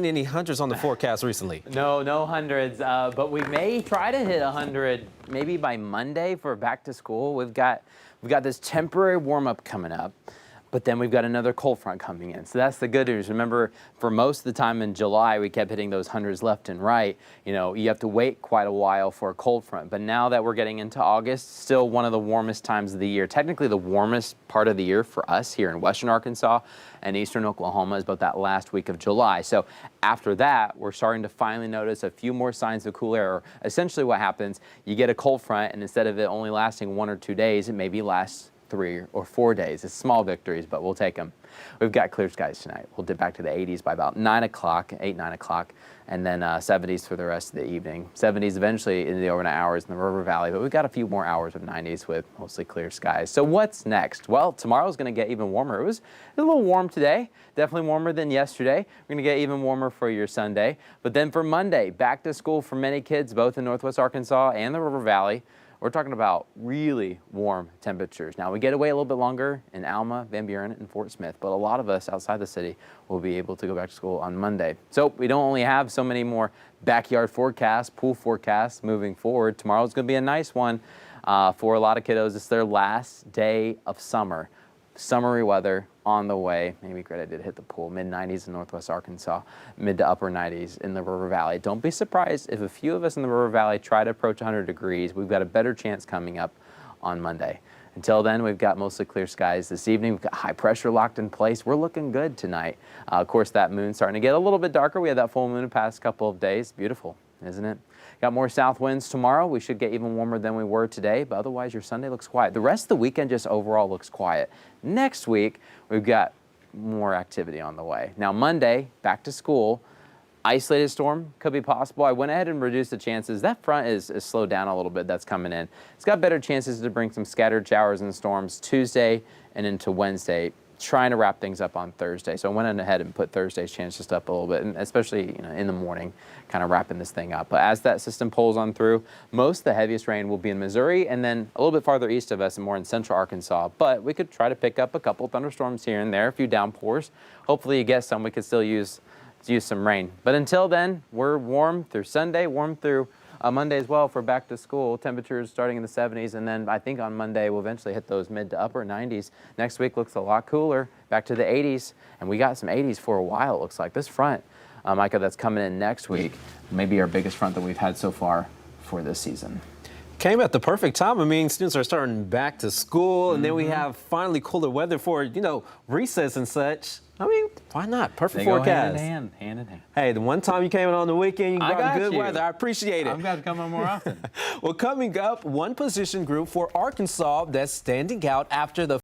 Any hundreds on the forecast recently? No hundreds, but we may try to hit 100 maybe by Monday for back to school. We've got this temporary warm up coming up, but then we've got another cold front coming in. So that's the good news. Remember, for most of the time in July, we kept hitting those hundreds left and right. You know, you have to wait quite a while for a cold front. But now that we're getting into August, still one of the warmest times of the year. Technically, the warmest part of the year for us here in western Arkansas and eastern Oklahoma is about that last week of July. So after that, we're starting to finally notice a few more signs of cool air. Essentially what happens, you get a cold front, and instead of it only lasting 1 or 2 days, it maybe lasts 3 or 4 days. It's small victories, but we'll take them. We've got clear skies tonight. We'll dip back to the 80s by about 9 o'clock, 9 o'clock, and then 70s for the rest of the evening. 70s eventually in the overnight hours in the River Valley, but we've got a few more hours of 90s with mostly clear skies. So what's next? Well, tomorrow's going to get even warmer. It was a little warm today, definitely warmer than yesterday. We're going to get even warmer for your Sunday. But then for Monday, back to school for many kids, both in Northwest Arkansas and the River Valley. We're talking about really warm temperatures. Now, we get away a little bit longer in Alma, Van Buren, and Fort Smith, but a lot of us outside the city will be able to go back to school on Monday. So we don't only have so many more backyard forecasts, pool forecasts moving forward. Tomorrow's going to be a nice one for a lot of kiddos. It's their last day of summer. Summery weather on the way. Maybe Greta did hit the pool. Mid-90s in Northwest Arkansas, mid to upper 90s in the River Valley. Don't be surprised if a few of us in the River Valley try to approach 100 degrees. We've got a better chance coming up on Monday. Until then, we've got mostly clear skies this evening. We've got high pressure locked in place. We're looking good tonight. Of course, that moon's starting to get a little bit darker. We had that full moon the past couple of days. Beautiful, isn't it? Got more south winds tomorrow. We should get even warmer than we were today, but otherwise your Sunday looks quiet. The rest of the weekend just overall looks quiet. Next week, we've got more activity on the way. Now Monday, back to school, isolated storm could be possible. I went ahead and reduced the chances. That front is slowed down a little bit that's coming in. It's got better chances to bring some scattered showers and storms Tuesday and into Wednesday. Trying to wrap things up on Thursday. So I went ahead and put Thursday's chances up a little bit, and especially in the morning, kind of wrapping this thing up. But as that system pulls on through, most of the heaviest rain will be in Missouri and then a little bit farther east of us and more in central Arkansas. But we could try to pick up a couple thunderstorms here and there, a few downpours. Hopefully you get some. We could still use some rain. But until then, we're warm through Sunday, warm through Monday as well for back to school. Temperatures starting in the 70s, and then I think on Monday we'll eventually hit those mid to upper 90s. Next week looks a lot cooler, back to the 80s, and we got some 80s for a while, it looks like. This front, Micah, that's coming in next week, maybe our biggest front that we've had so far for this season. Came at the perfect time. I mean, students are starting back to school, and then we have finally cooler weather for, recess and such. I mean, why not? Perfect forecast. Go hand in hand. Hey, the one time you came in on the weekend, you brought good weather. I appreciate it. I've got to come on more often. Well, coming up, one position group for Arkansas that's standing out after the